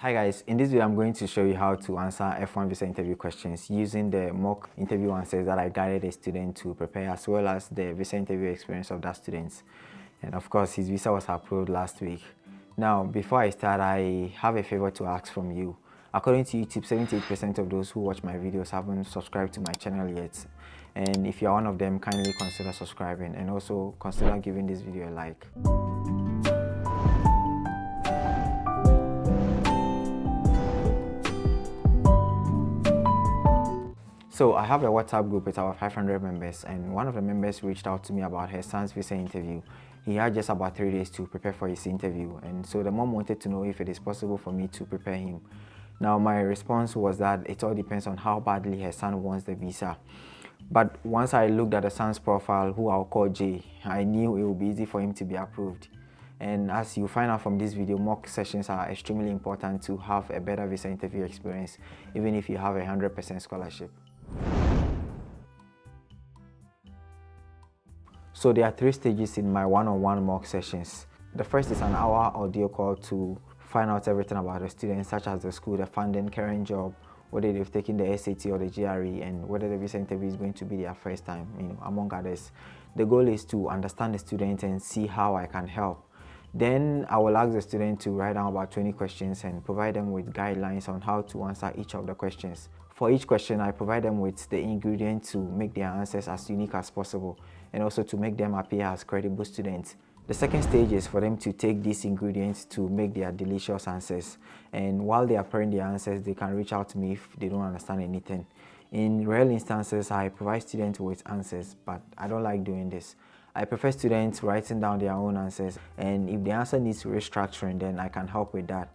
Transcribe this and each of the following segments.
Hi guys, in this video I'm going to show you how to answer F1 visa interview questions using the mock interview answers that I guided a student to prepare, as well as the visa interview experience of that student. And of course his visa was approved last week. Now before I start, I have a favor to ask from you. According to YouTube, 78% of those who watch my videos haven't subscribed to my channel yet. And if you're one of them, kindly consider subscribing and also consider giving this video a like. So I have a WhatsApp group with our 500 members, and one of the members reached out to me about her son's visa interview. He had just about 3 days to prepare for his interview, and so the mom wanted to know if it is possible for me to prepare him. Now my response was that it all depends on how badly her son wants the visa. But once I looked at the son's profile, who I'll call Jay, I knew it would be easy for him to be approved. And as you find out from this video, mock sessions are extremely important to have a better visa interview experience, even if you have 100% scholarship. So there are 3 stages in my one-on-one mock sessions. The first is an hour audio call to find out everything about the students, such as the school, the funding, current job, whether they've taken the SAT or the GRE, and whether the visa interview is going to be their first time, among others. The goal is to understand the student and see how I can help. Then I will ask the student to write down about 20 questions and provide them with guidelines on how to answer each of the questions. For each question, I provide them with the ingredients to make their answers as unique as possible and also to make them appear as credible students. The second stage is for them to take these ingredients to make their delicious answers. And while they are preparing their answers, they can reach out to me if they don't understand anything. In rare instances, I provide students with answers, but I don't like doing this. I prefer students writing down their own answers, and if the answer needs restructuring, then I can help with that.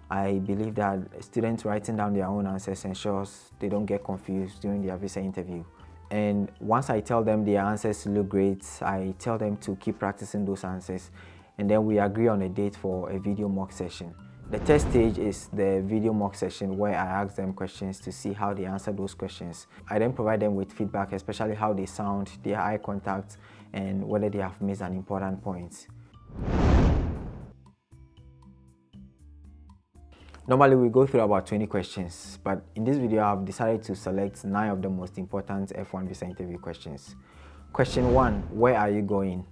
I believe that students writing down their own answers ensures they don't get confused during their visa interview. And once I tell them their answers look great, I tell them to keep practicing those answers, and then we agree on a date for a video mock session. The third stage is the video mock session, where I ask them questions to see how they answer those questions. I then provide them with feedback, especially how they sound, their eye contact, and whether they have missed an important point. Normally we go through about 20 questions, but in this video I've decided to select 9 of the most important F1 visa interview questions. Question 1, where are you going?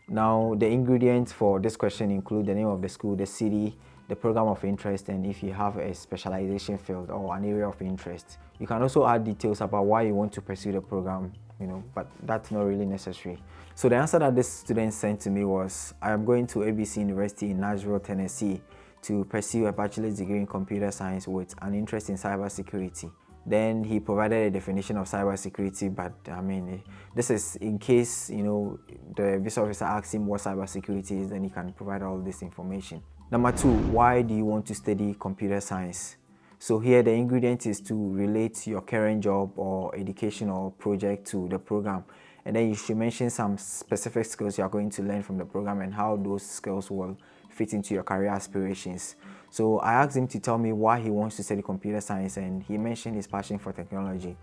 Now the ingredients for this question include the name of the school, the city, the program of interest, and if you have a specialization field or an area of interest. You can also add details about why you want to pursue the program, but that's not really necessary. So the answer that this student sent to me was, I am going to ABC University in Nashville, Tennessee to pursue a bachelor's degree in computer science with an interest in cybersecurity. Then he provided a definition of cybersecurity, but this is in case the visa officer asks him what cybersecurity is, then he can provide all this information. Number 2, why do you want to study computer science? So here the ingredient is to relate your current job or education or project to the program, and then you should mention some specific skills you are going to learn from the program and how those skills will fit into your career aspirations. So I asked him to tell me why he wants to study computer science, and he mentioned his passion for technology.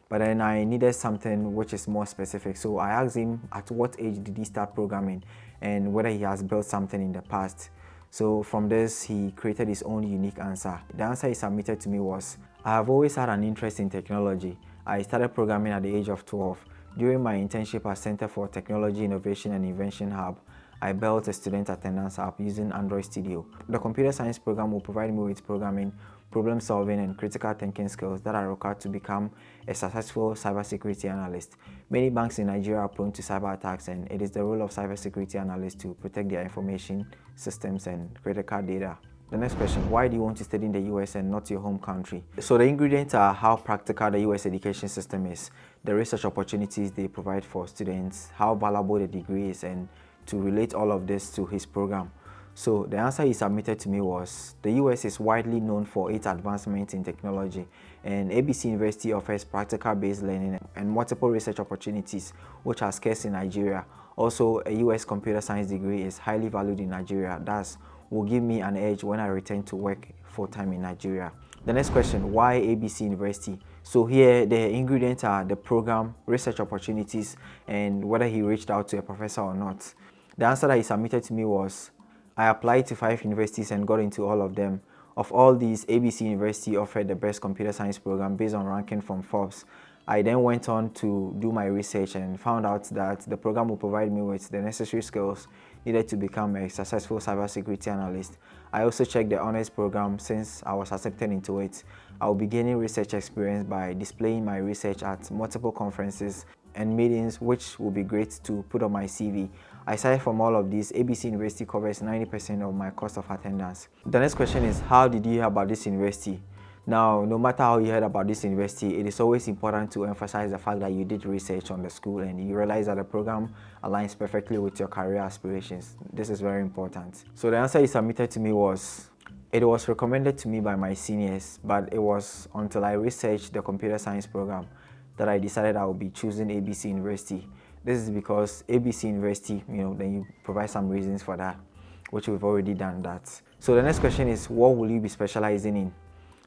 But then I needed something which is more specific, so I asked him at what age did he start programming and whether he has built something in the past. So from this, he created his own unique answer. The answer he submitted to me was, I have always had an interest in technology. I started programming at the age of 12. During my internship at Center for Technology Innovation and Invention Hub, I built a student attendance app using Android Studio. The computer science program will provide me with programming, problem solving, and critical thinking skills that are required to become a successful cybersecurity analyst. Many banks in Nigeria are prone to cyber attacks, and it is the role of cybersecurity analysts to protect their information systems and critical data. The next question, why do you want to study in the US and not your home country? So the ingredients are how practical the US education system is, the research opportunities they provide for students, how valuable the degree is, and to relate all of this to his program. So the answer he submitted to me was, the US is widely known for its advancements in technology, and ABC University offers practical-based learning and multiple research opportunities which are scarce in Nigeria. Also, a US computer science degree is highly valued in Nigeria, thus will give me an edge when I return to work full-time in Nigeria. The next question, why ABC University? So here the ingredients are the program, research opportunities, and whether he reached out to a professor or not. The answer that he submitted to me was, I applied to 5 universities and got into all of them. Of all these, ABC University offered the best computer science program based on ranking from Forbes. I then went on to do my research and found out that the program will provide me with the necessary skills needed to become a successful cybersecurity analyst. I also checked the honors program since I was accepted into it. I will be gaining research experience by displaying my research at multiple conferences and meetings, which will be great to put on my CV. Aside from all of this, ABC University covers 90% of my cost of attendance. The next question is, how did you hear about this university? Now, no matter how you heard about this university, it is always important to emphasize the fact that you did research on the school and you realize that the program aligns perfectly with your career aspirations. This is very important. So the answer you submitted to me was, it was recommended to me by my seniors, but it was until I researched the computer science program that I decided I would be choosing ABC University. This is because ABC University, then you provide some reasons for that, which we've already done that. So the next question is, what will you be specializing in?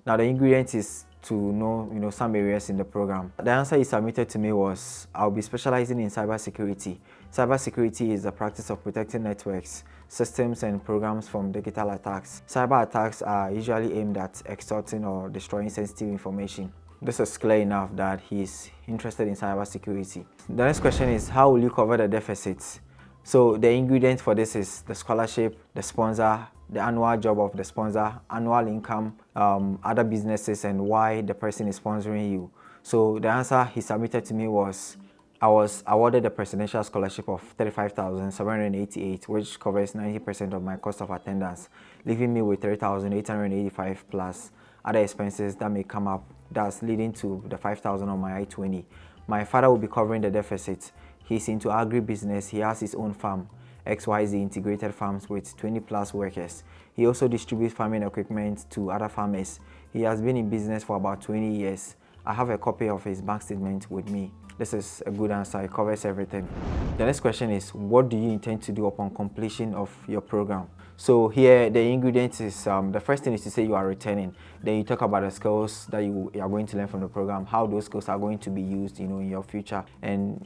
Now the ingredient is to know, some areas in the program. The answer he submitted to me was, I'll be specializing in cybersecurity. Cybersecurity is the practice of protecting networks, systems, and programs from digital attacks. Cyber attacks are usually aimed at extorting or destroying sensitive information. This is clear enough that he's interested in cybersecurity. The next question is, how will you cover the deficits? So the ingredient for this is the scholarship, the sponsor, the annual job of the sponsor, annual income, other businesses, and why the person is sponsoring you. So the answer he submitted to me was, I was awarded a presidential scholarship of 35,788, which covers 90% of my cost of attendance, leaving me with 3,885 plus other expenses that may come up, thus leading to the 5,000 on my I-20. My father will be covering the deficit. He's into agribusiness. He has his own farm, XYZ integrated farms with 20 plus workers. He also distributes farming equipment to other farmers. He has been in business for about 20 years. I have a copy of his bank statement with me. This is a good answer. It covers everything. The next question is, what do you intend to do upon completion of your program? So here the ingredients is, the first thing is to say you are returning. Then you talk about the skills that you are going to learn from the program, how those skills are going to be used, in your future, and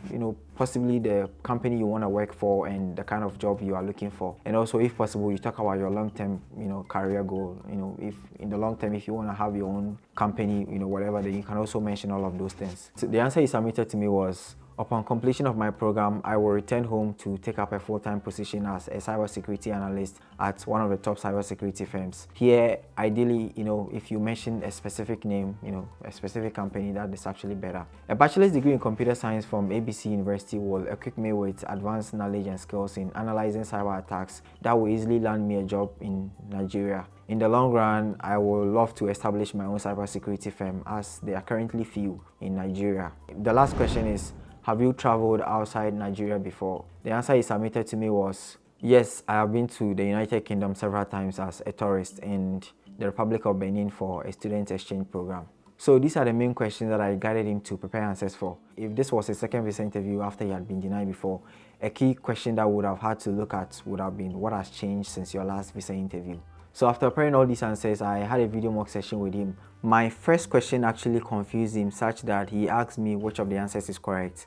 possibly the company you want to work for and the kind of job you are looking for. And also, if possible, you talk about your long-term, career goal. If in the long term, if you want to have your own company, whatever, then you can also mention all of those things. So the answer he submitted to me was, upon completion of my program, I will return home to take up a full-time position as a cybersecurity analyst at one of the top cybersecurity firms. Here, ideally, if you mention a specific name, a specific company, that is actually better. A bachelor's degree in computer science from ABC University will equip me with advanced knowledge and skills in analyzing cyber attacks that will easily land me a job in Nigeria. In the long run, I would love to establish my own cybersecurity firm, as there are currently few in Nigeria. The last question is, have you traveled outside Nigeria before? The answer he submitted to me was, yes, I have been to the United Kingdom several times as a tourist and the Republic of Benin for a student exchange program. So these are the main questions that I guided him to prepare answers for. If this was a second visa interview after he had been denied before, a key question that would have had to look at would have been, what has changed since your last visa interview? So after preparing all these answers, I had a video mock session with him. My first question actually confused him such that he asked me which of the answers is correct.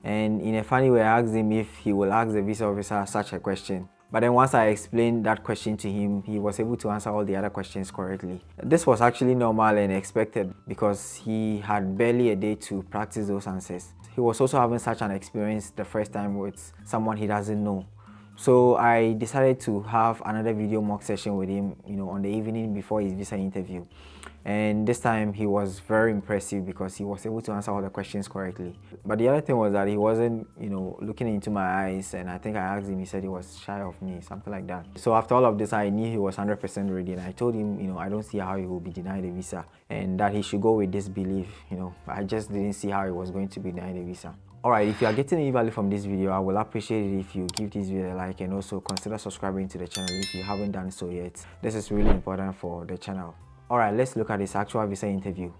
And in a funny way, I asked him if he will ask the visa officer such a question. But then once I explained that question to him, he was able to answer all the other questions correctly. This was actually normal and expected because he had barely a day to practice those answers. He was also having such an experience the first time with someone he doesn't know. So I decided to have another video mock session with him, on the evening before his visa interview. And this time he was very impressive because he was able to answer all the questions correctly. But the other thing was that he wasn't, looking into my eyes, and I think I asked him, he said he was shy of me, something like that. So after all of this, I knew he was 100% ready, and I told him, I don't see how he will be denied a visa, and that he should go with this belief. I just didn't see how he was going to be denied a visa. Alright, if you are getting any value from this video, I will appreciate it if you give this video a like, and also consider subscribing to the channel if you haven't done so yet. This is really important for the channel. Alright, let's look at this actual visa interview.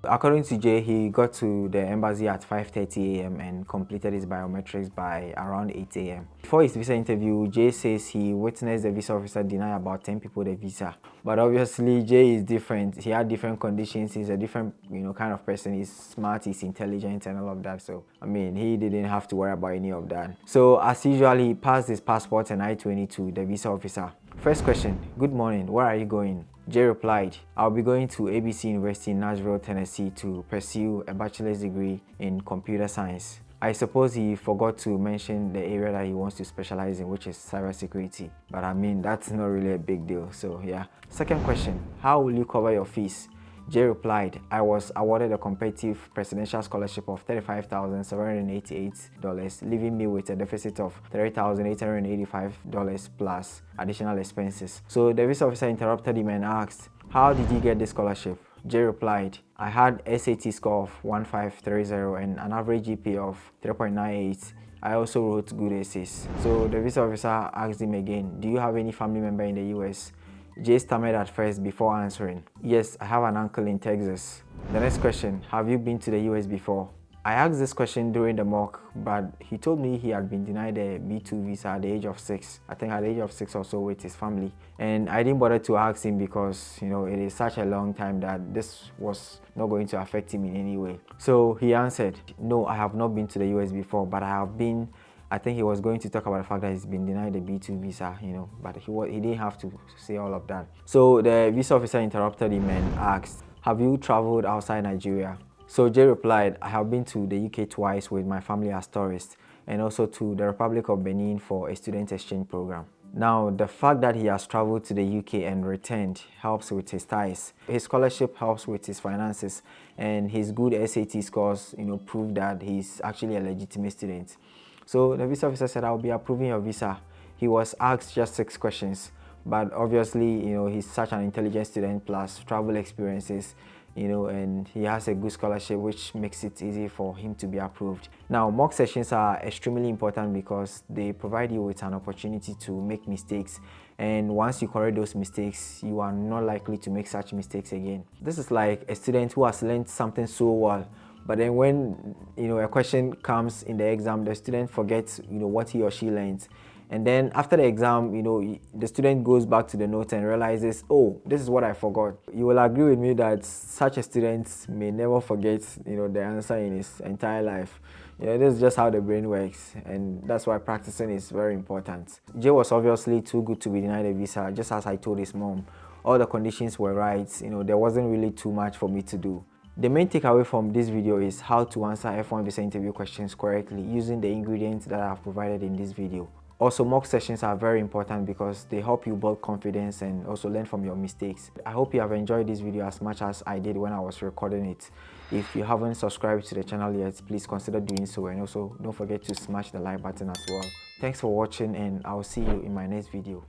according to Jay, he got to the embassy at 5:30 a.m. and completed his biometrics by around 8 a.m. Before his visa interview, Jay says he witnessed the visa officer deny about 10 people the visa. But obviously, Jay is different. He had different conditions. He's a different, kind of person. He's smart, he's intelligent, and all of that. So, I mean, he didn't have to worry about any of that. So, as usual, he passed his passport and I-20 to the visa officer. First question: good morning, where are you going? Jay replied, I'll be going to ABC University in Nashville, Tennessee to pursue a bachelor's degree in computer science. I suppose he forgot to mention the area that he wants to specialize in, which is cybersecurity. But I mean, that's not really a big deal, so yeah. Second question: how will you cover your fees? Jay replied, I was awarded a competitive presidential scholarship of $35,788, leaving me with a deficit of $3,885 plus additional expenses. So the visa officer interrupted him and asked, how did you get this scholarship? Jay replied, I had SAT score of 1530 and an average GPA of 3.98. I also wrote good essays. So the visa officer asked him again, do you have any family member in the US? Jay stammered at first before answering, yes, I have an uncle in Texas. The next question, have you been to the US before? I asked this question during the mock, but he told me he had been denied a B2 visa at the age of 6. I think at the age of 6 or so with his family. And I didn't bother to ask him because, it is such a long time that this was not going to affect him in any way. So he answered, no, I have not been to the US before, but I have been. I think he was going to talk about the fact that he's been denied the B2 visa, but he didn't have to say all of that. So the visa officer interrupted him and asked, have you traveled outside Nigeria? So Jay replied, I have been to the UK twice with my family as tourists and also to the Republic of Benin for a student exchange program. Now, the fact that he has traveled to the UK and returned helps with his ties. His scholarship helps with his finances, and his good SAT scores, prove that he's actually a legitimate student. So the visa officer said, I'll be approving your visa. He was asked just 6 questions, but obviously, he's such an intelligent student plus travel experiences, and he has a good scholarship, which makes it easy for him to be approved. Now, mock sessions are extremely important because they provide you with an opportunity to make mistakes. And once you correct those mistakes, you are not likely to make such mistakes again. This is like a student who has learned something so well, but then when a question comes in the exam, the student forgets what he or she learns. And then after the exam, the student goes back to the notes and realizes, oh, this is what I forgot. You will agree with me that such a student may never forget, the answer in his entire life. This is just how the brain works, and that's why practicing is very important. Jay was obviously too good to be denied a visa, just as I told his mom. All the conditions were right, there wasn't really too much for me to do. The main takeaway from this video is how to answer F1 visa interview questions correctly using the ingredients that I have provided in this video. Also, mock sessions are very important because they help you build confidence and also learn from your mistakes. I hope you have enjoyed this video as much as I did when I was recording it. If you haven't subscribed to the channel yet, please consider doing so, and also don't forget to smash the like button as well. Thanks for watching, and I'll see you in my next video.